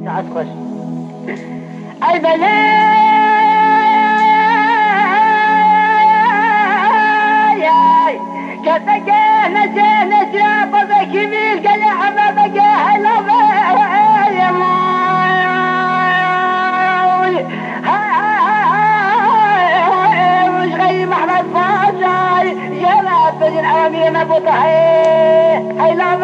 تعال خش اي بلاي كتك نسينا بذك ميل قال حبابك هلا يا مش غير محمد فاجاي يا لا تجي الامين ابو طهي هلا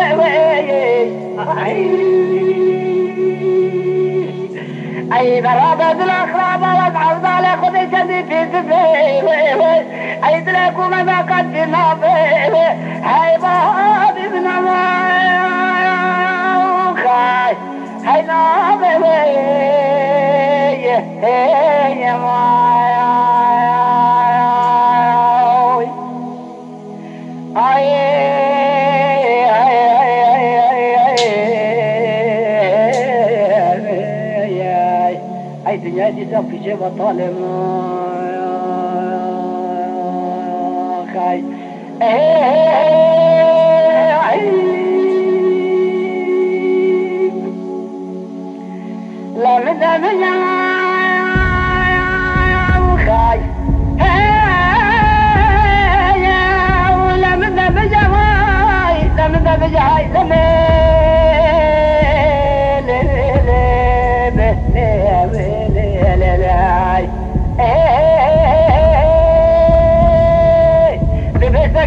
اي ضربت الاخراب وضعف ذلك خذ جدي في سفيه اي دلكوا ماذا قد في النافيه هاي بهاد ابن خاي هاي نافيه يا الدنيا في جيبها طالب خاي لا من خاي لا من بجاي لا من بجاي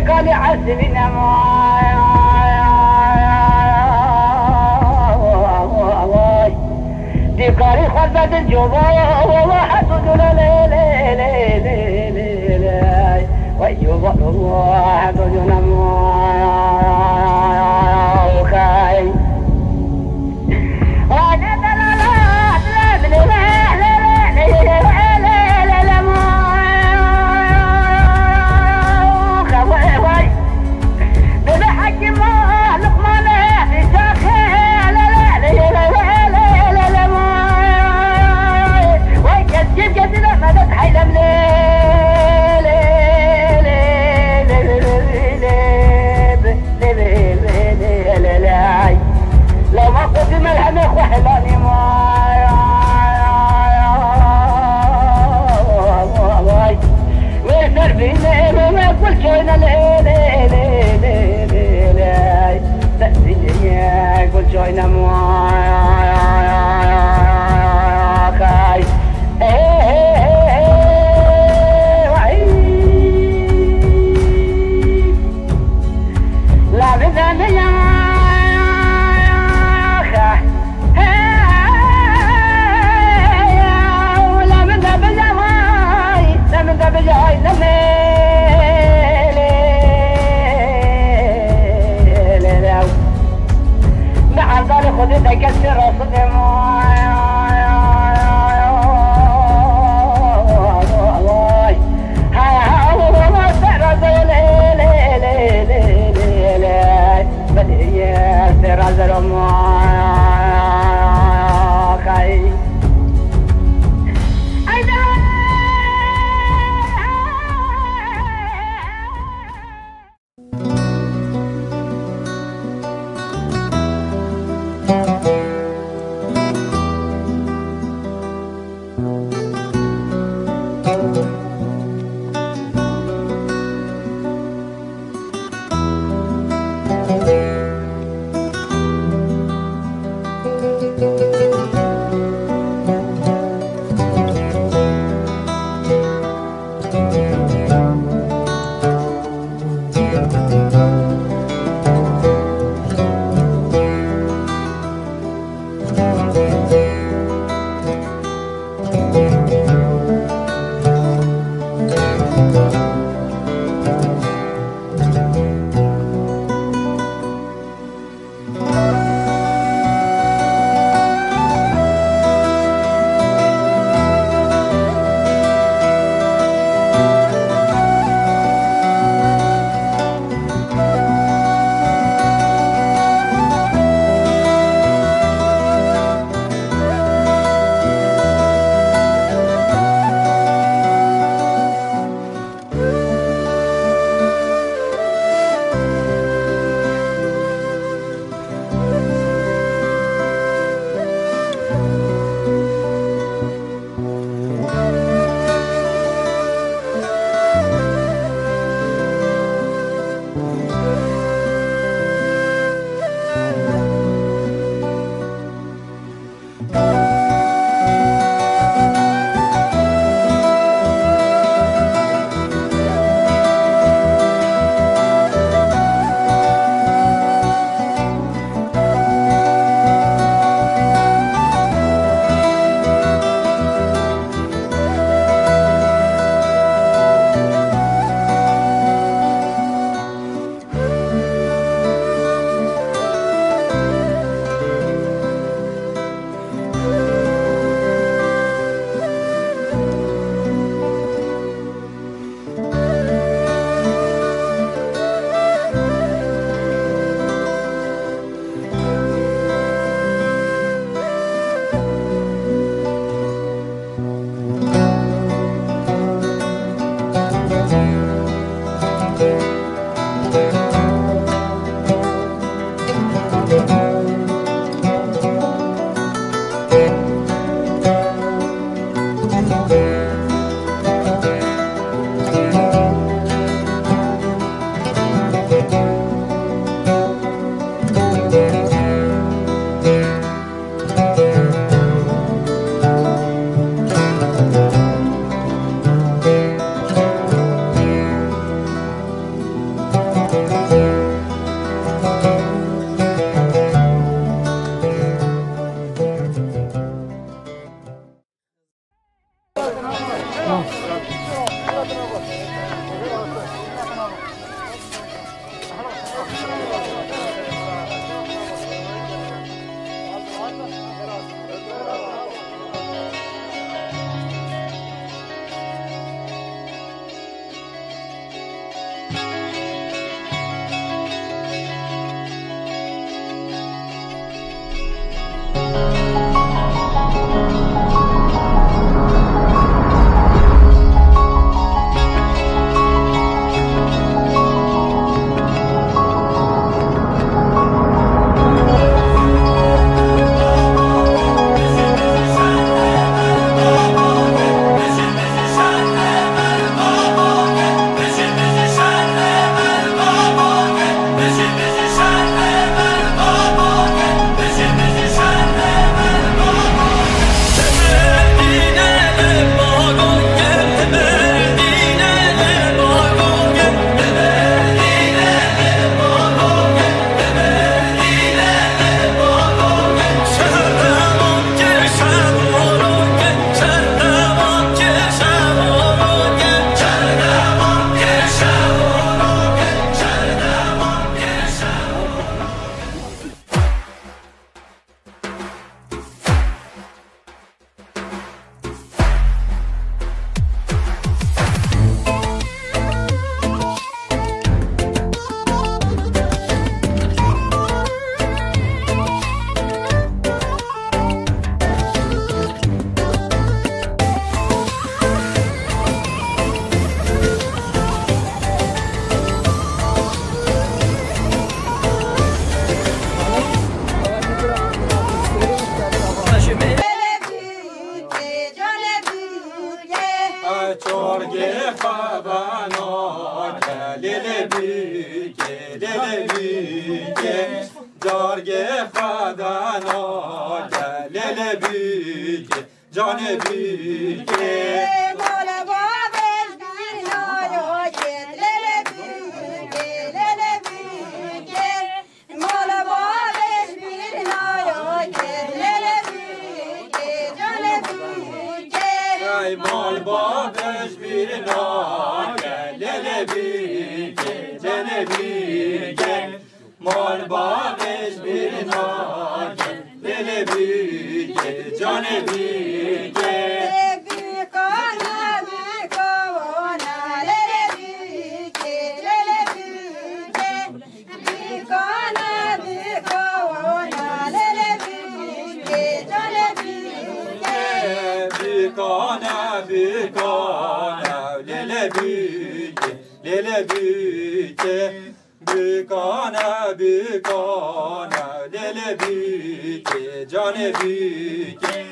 قال عسبنا دي قاري خلفت الجبال وواحد دول ليلي ويوبا واحد دول خاي گه خدا ناگه لیل بیگه جان بیگه مال بابش بینای لیل بیگه لیل بیگه مال بابش بینای لیل بیگه جان بیگه ای مال بابش بینای لیل بیگه جان بیگه مال بابش بینای لیل بیگه جان بیگه بیکانه بیکانه لیل بیگه لیل بیگه بیکانه بیکانه لیل بیگه جان بیگه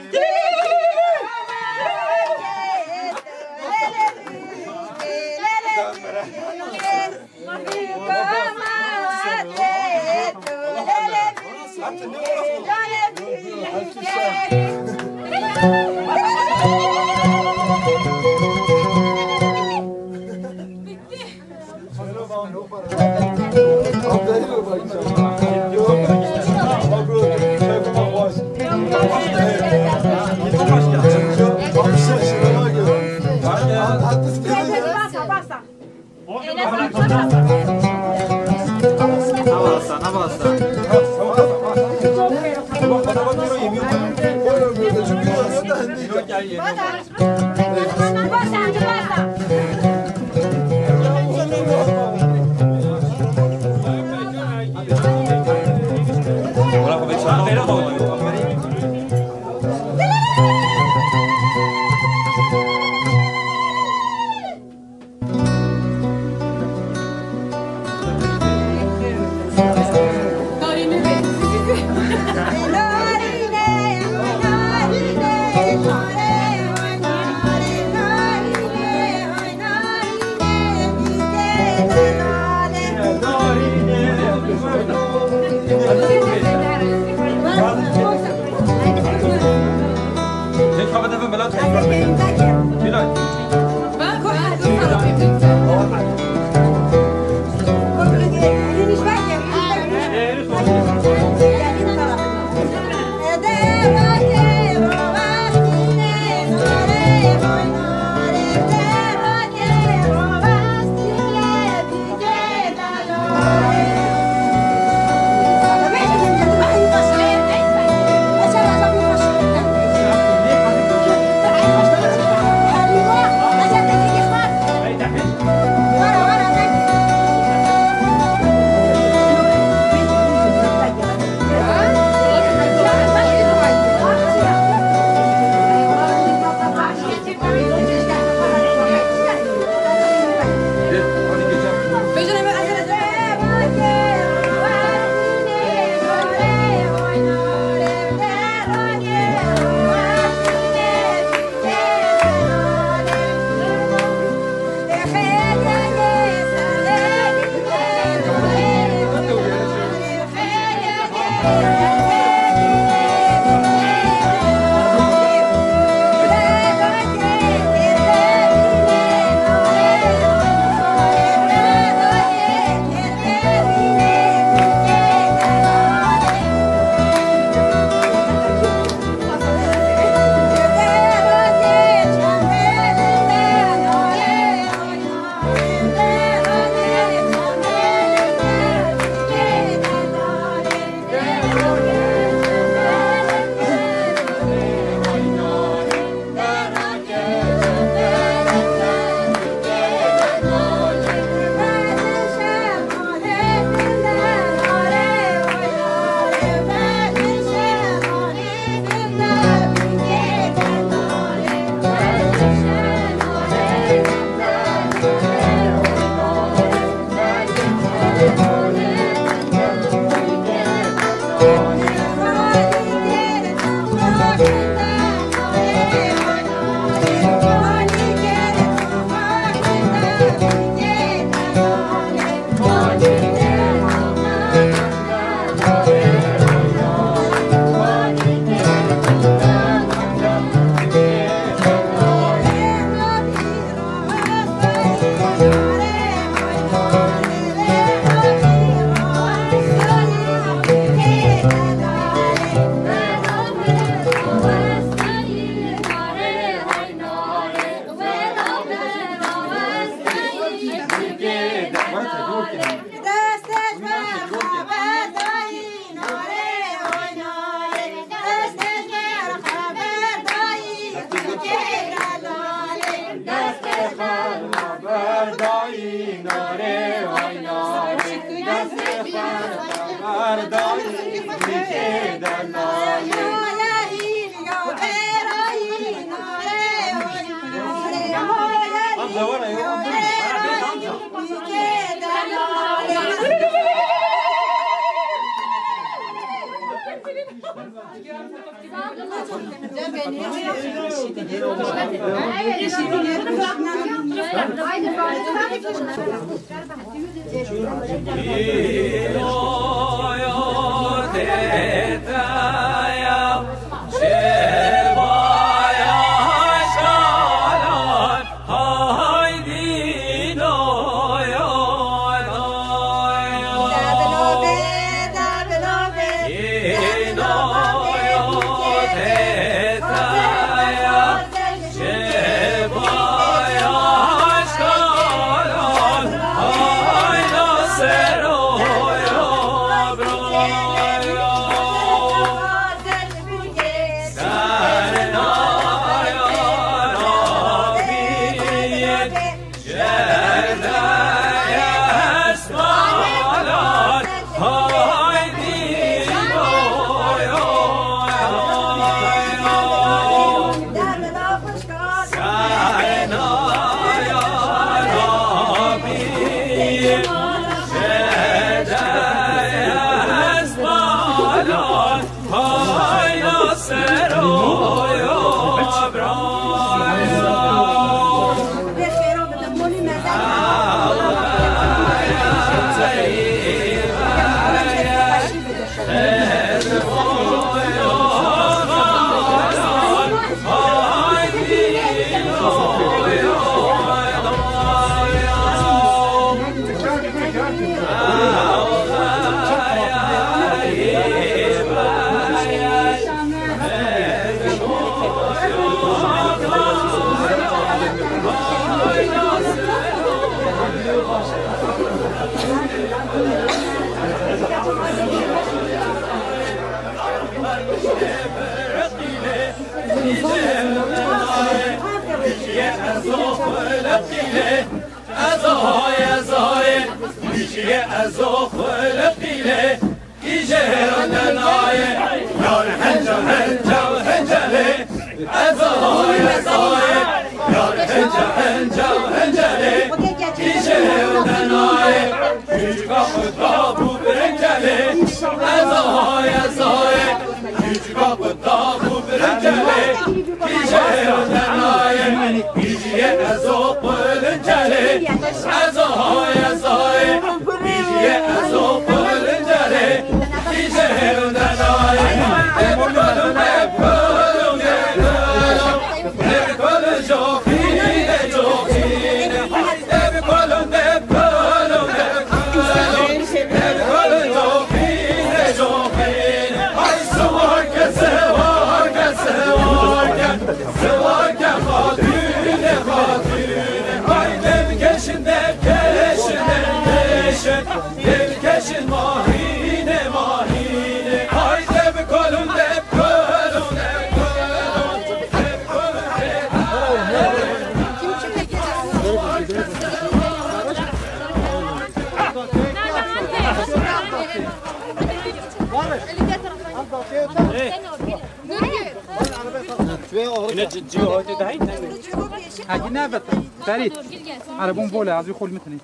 عربون بولا عزوي خول مثلي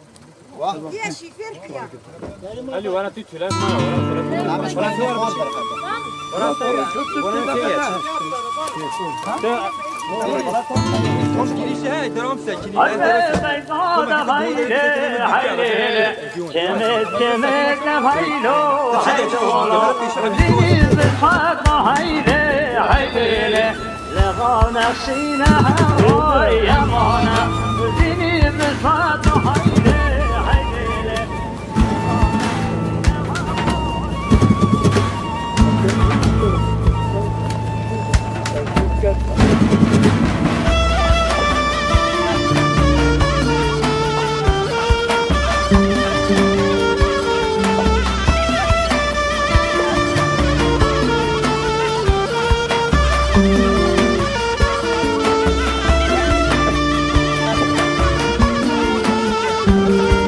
يا شي فين قال لي وانا تيجي لا ما Thank you.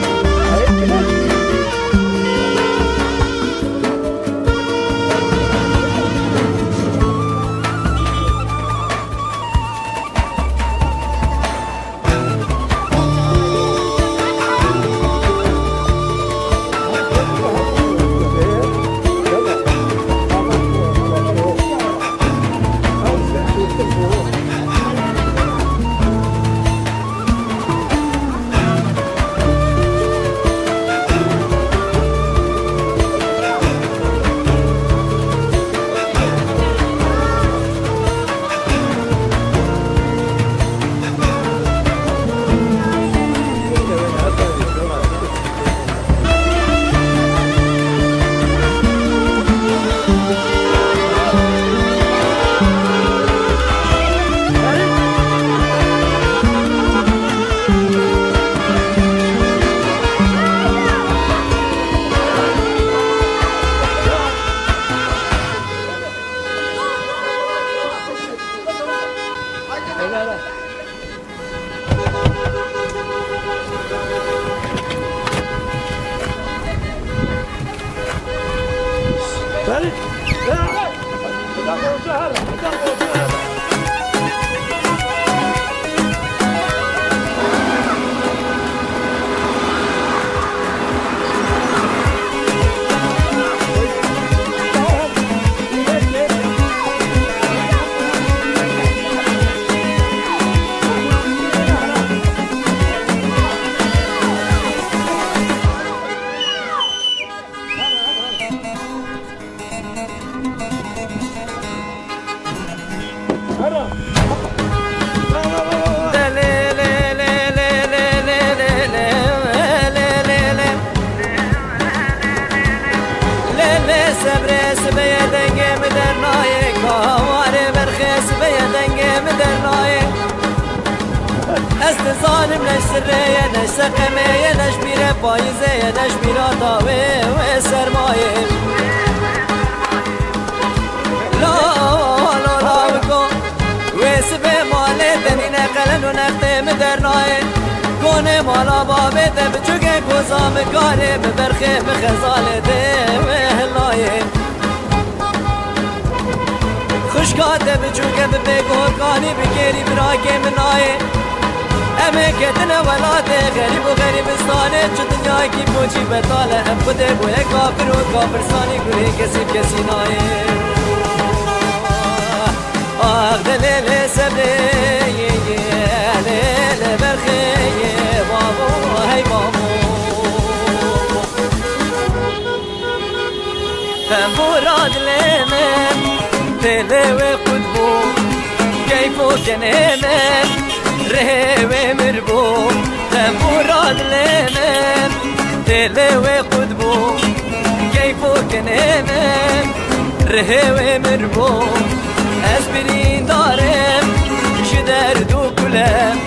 ظالم نش سرية نش سقمية نش بيرة بايزة نش بيرة طاوي وسرماية لا لا لا بكو وسبي مالي دنينا قلن ونختم درناي كوني مالا بابي تبجوكي كوزام كاري ببرخي بخزالي دي وهلاي خشكات بجوكي ببيقور كاني بكيري براكي مناي امه کتنه ولاده غریب و غریبستانه چو دنیا کی پوچی بطاله ام خده بوی کافر و کافرستانی گوری کسی نایه آخ دلیل سبره لیل برخه بابو هی بابو هم براد لیمن دلی و قدبو کیفو کنیمن رهوه مربو تموراد لمن تلوه قدبو كيفو كنمن رهوه مربو اسبرين دارم شدر دو كلم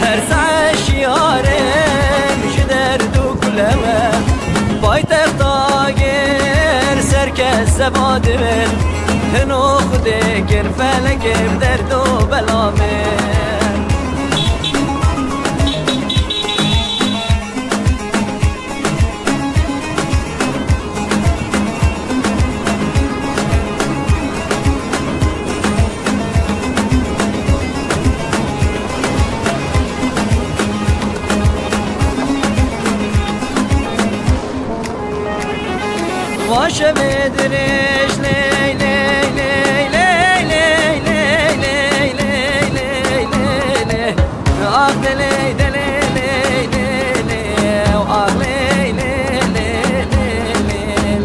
هرسع شيارم شدر دو كلم بايتك طاقر سركز زبادمن هنو خدكر فلك بدردو بلامن واشه بدرش لی لی لی لی لی لی لی لی لی لی آخ لی لی لی لی آخ لی لی لی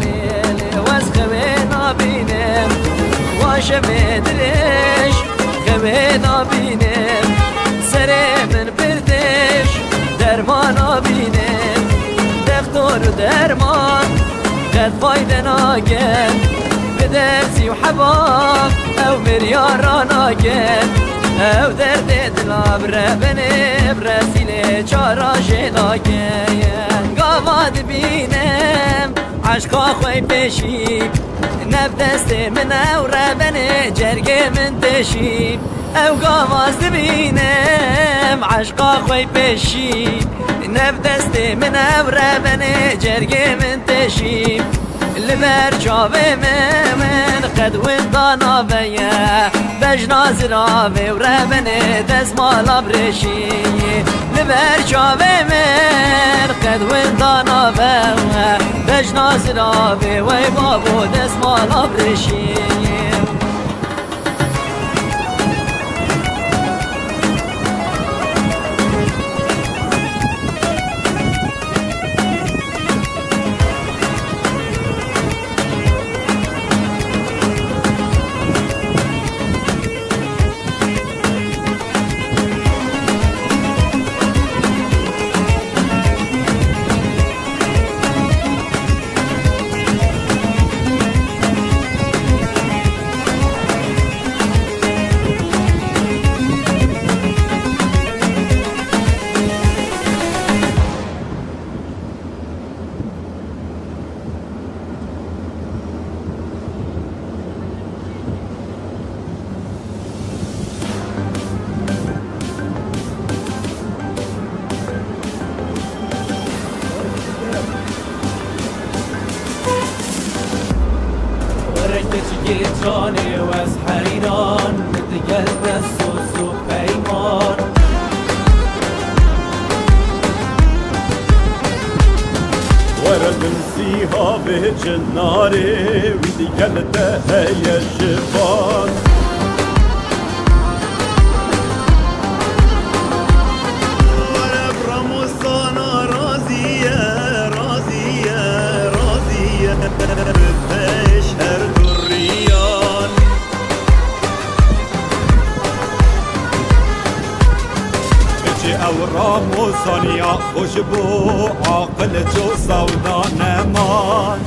لی واس خوینا بینم واشه بدرش خوینا بینم سر من بردش درمانا بینم دکتر درمان قد فايدة ناقل بدرسي وحباب أو مريار ناقل أو درد دلاب ربني براسي لجاراجي ناقل قاماد بينم عشقا خوي بشيب نبدستي من أو ربني جرقي من تشيب أو قاماد بينم عشقا خوي بشيب نبدستي من أو ربني جرقي من تشيب لبرجاوي من قد وندانا بيا بجنا زرافي وربني دزمالا برشي لبرجاوي من قد وندانا بيا بجنا زرافي وي بابو دزمالا برشي جاني وز حيران متقل دسوس و پیمان ورا المنسيها بجناري ودي قلته هي الشفان ورا برموسانا راضية راضية راضية بتشهر دريان بجي أورا موسانيا خوشبو عاقل جو سودا نمان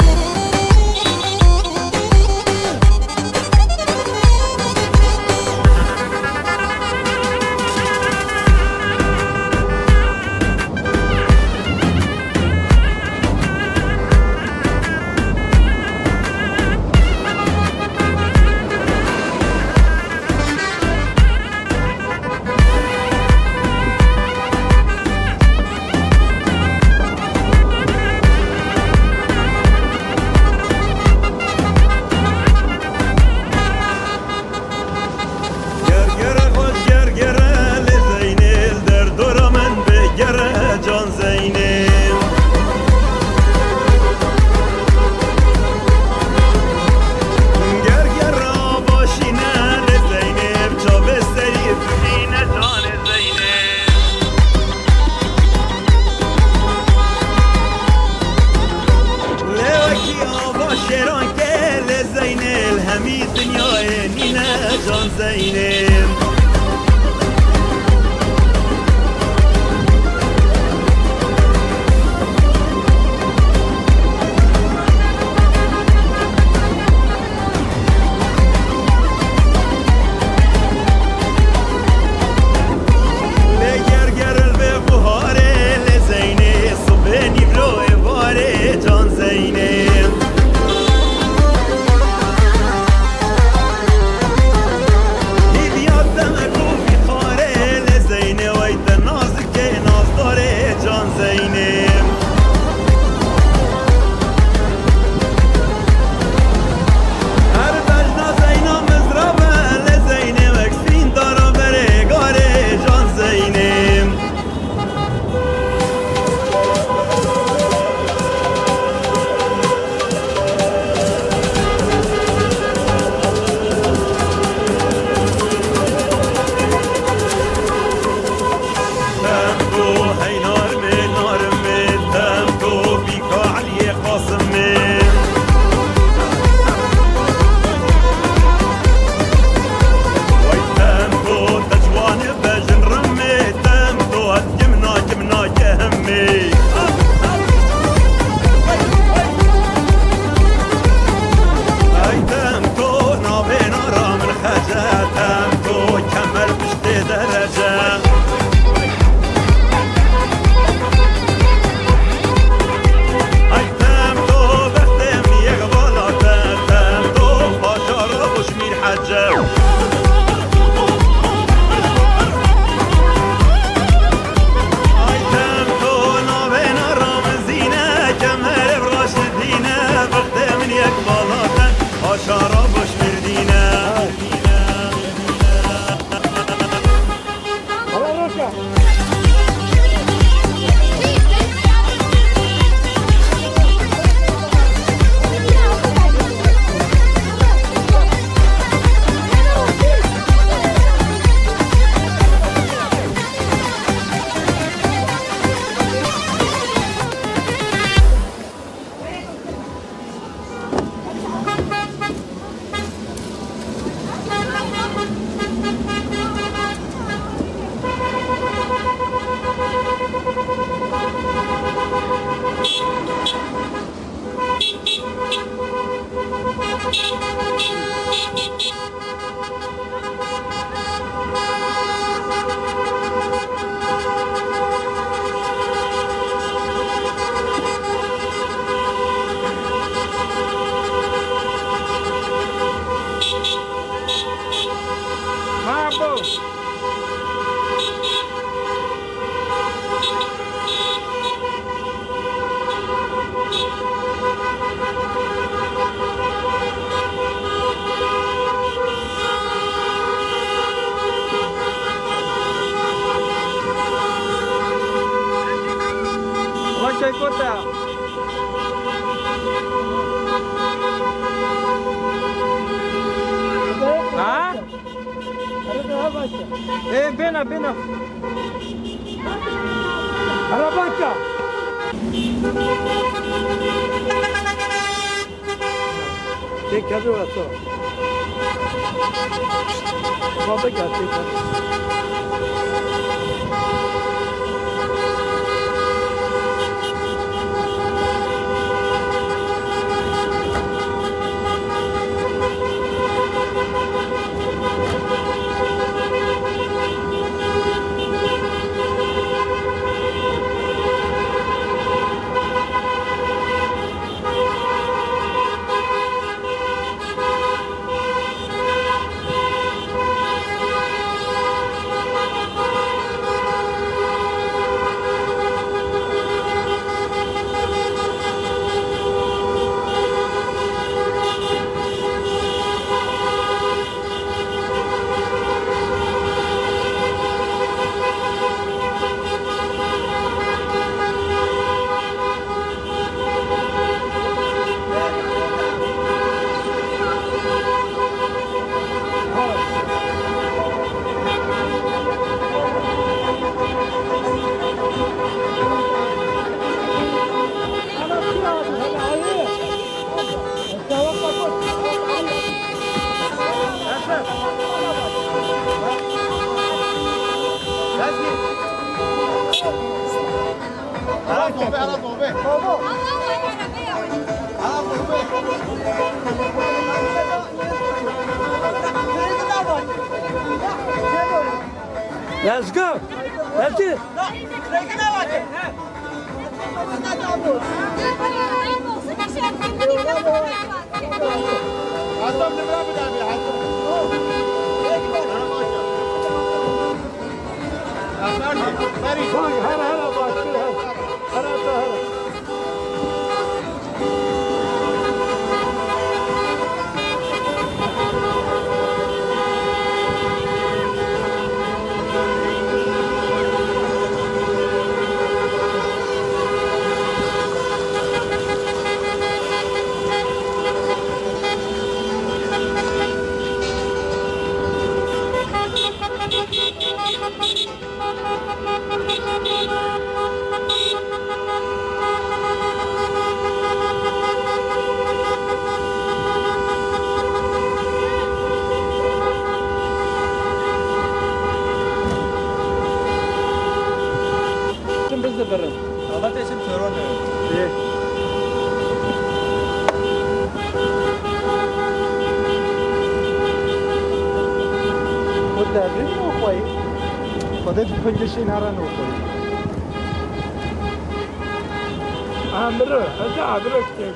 ايه بينا عربانكا تيك هذا ولا تو ما بقى تيك Let's go. That's it. بدأت تفجشين هران وقوي. عمرو هذا عمرو كتير.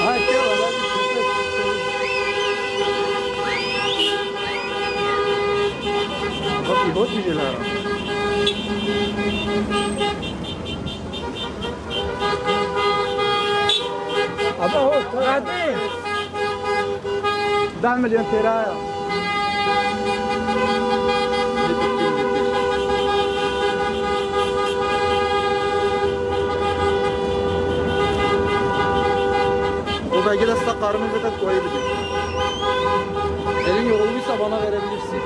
هاي كيف ولا بس يبغى يجي لهران. هذا هو قاعدين 10 مليون ترايا وباقي الاستقرار من بدك كويس بدك elin yorulmuşsa bana verebilirsin.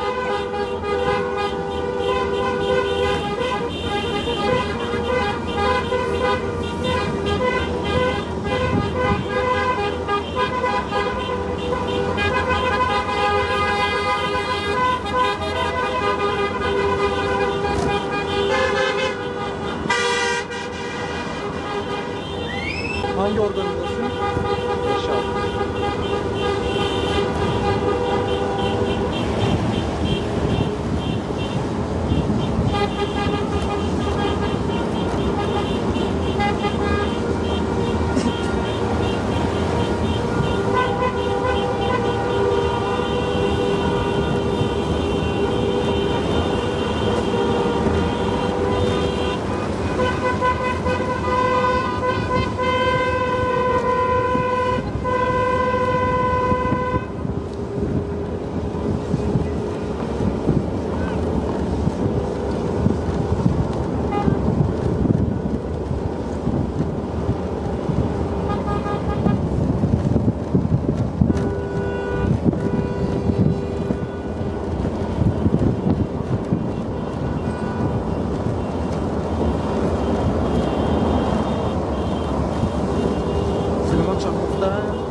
Hangi organizasyon? İnşallah. اینا چند گفتن؟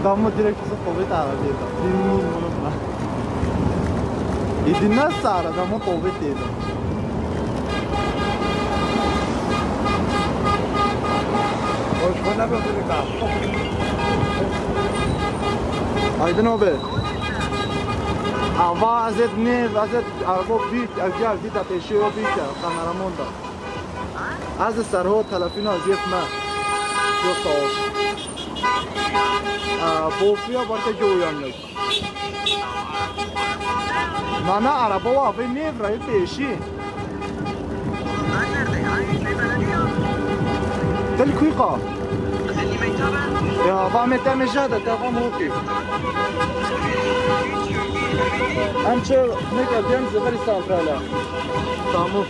Damma direkt kısa tövbe tarafıydı. Dinleyin bunu ben. Dinmezse arada ama tövbe değildi. Hoş bana bakın da. Aydın abi. Hava azet ne, azet araba büyük, acayip bir ateşi o büyük ya, kameraman da. Az سرها تلفین اذیت نه جو ساوش بوفیا برکه جویان نیست نه عربا و آبی نیف رای پیشی دل کویقا یا با متى مجاده تاقا موقی همچه نکردیم زغری سال فعلا تامو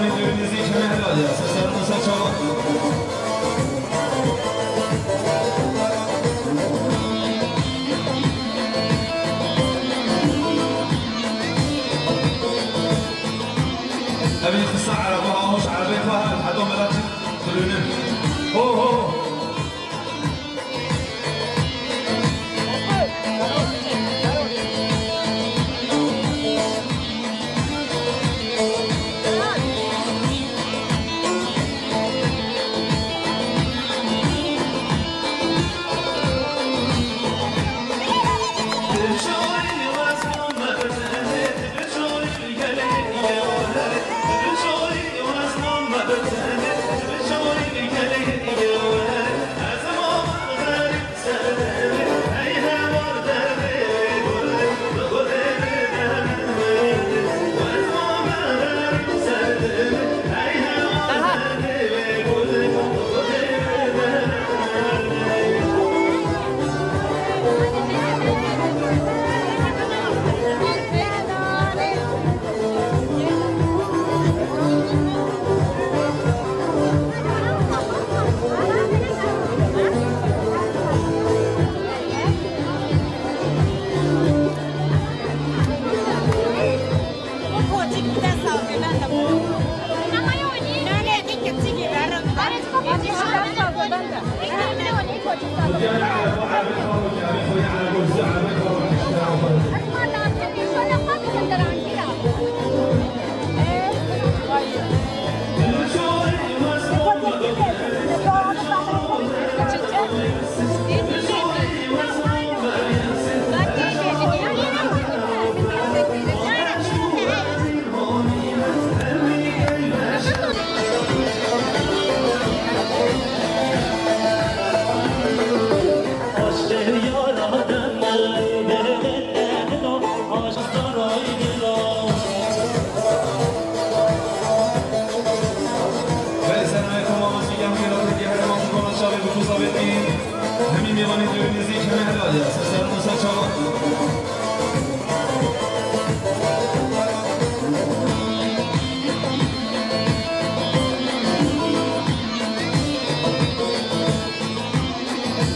میوانی دور نزدیک مهلاده سر موسی چاوان أبي خص عربها هوش عربيتها حدو ملاتي خلونا هو هو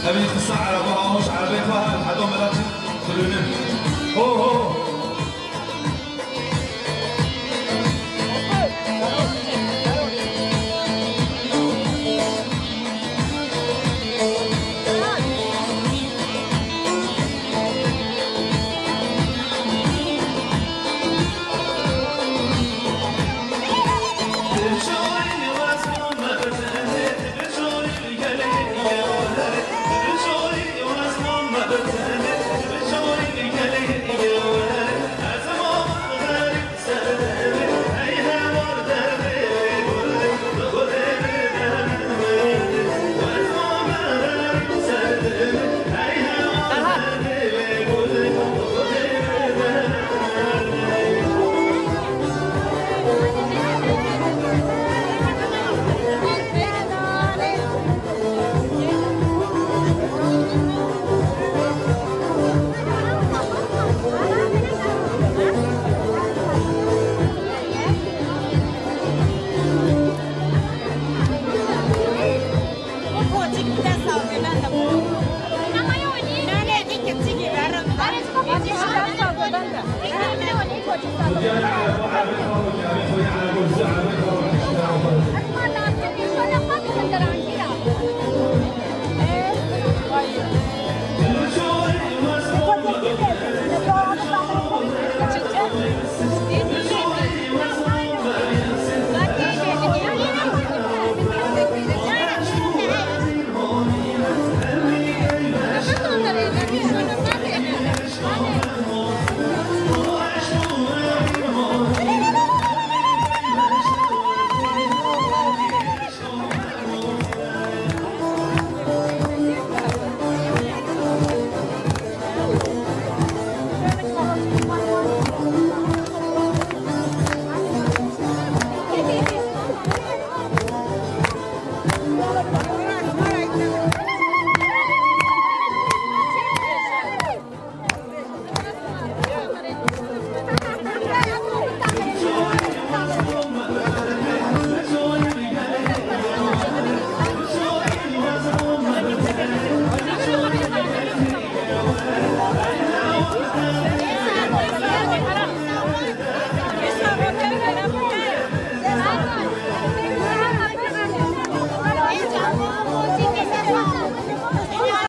أبي خص عربها هوش عربيتها حدو ملاتي خلونا هو هو